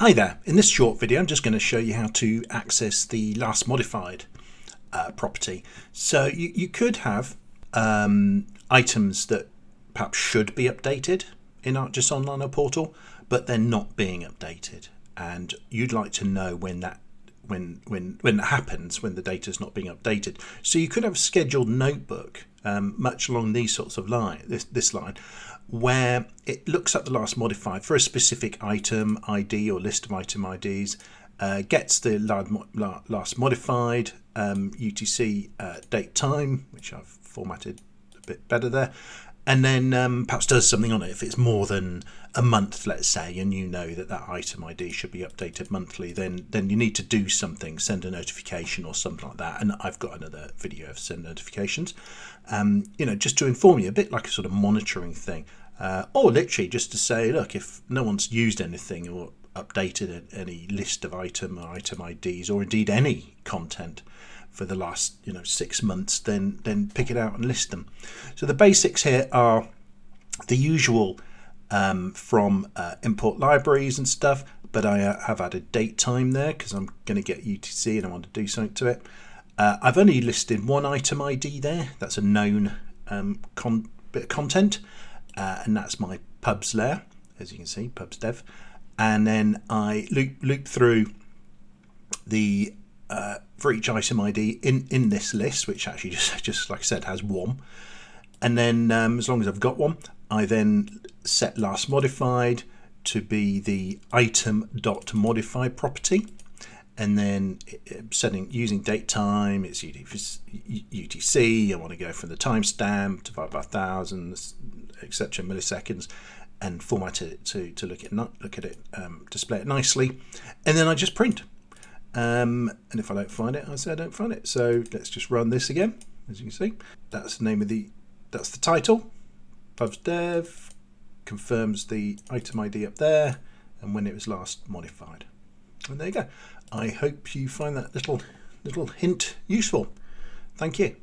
Hi there, in this short video I'm just going to show you how to access the last modified property. So you could have items that perhaps should be updated in ArcGIS Online or Portal, but they're not being updated, and you'd like to know when that happens, when the data is not being updated. So you could have a scheduled notebook, much along these sorts of this line, where it looks at the last modified for a specific item ID or list of item IDs, gets the last modified UTC date time, which I've formatted a bit better there, and then perhaps does something on it. If it's more than a month, let's say, and you know that that item ID should be updated monthly, then you need to do something, send a notification or something like that. And I've got another video of send notifications, just to inform you, a bit like a sort of monitoring thing, or literally just to say, look, if no one's used anything or updated any list of item or item IDs, or indeed any content for the last 6 months, then pick it out and list them. So the basics here are the usual from import libraries and stuff, but I have added date time there because I'm going to get UTC and I want to do something to it. I've only listed one item ID there. That's a known bit of content, and that's my pubs layer, as you can see, pubs dev. And then I loop through the for each item ID in this list, which actually just like I said has one. And then as long as I've got one, I then set last modified to be the item.modify property, and then using date time, it's UTC. I want to go from the timestamp divided by 1,000, etc. milliseconds, and format it to look at it, display it nicely, and then I just print. And if I don't find it, I say I don't find it. So let's just run this again. As you can see, that's the name of that's the title. Pubs dev confirms the item ID up there and when it was last modified. And there you go. I hope you find that little hint useful. Thank you.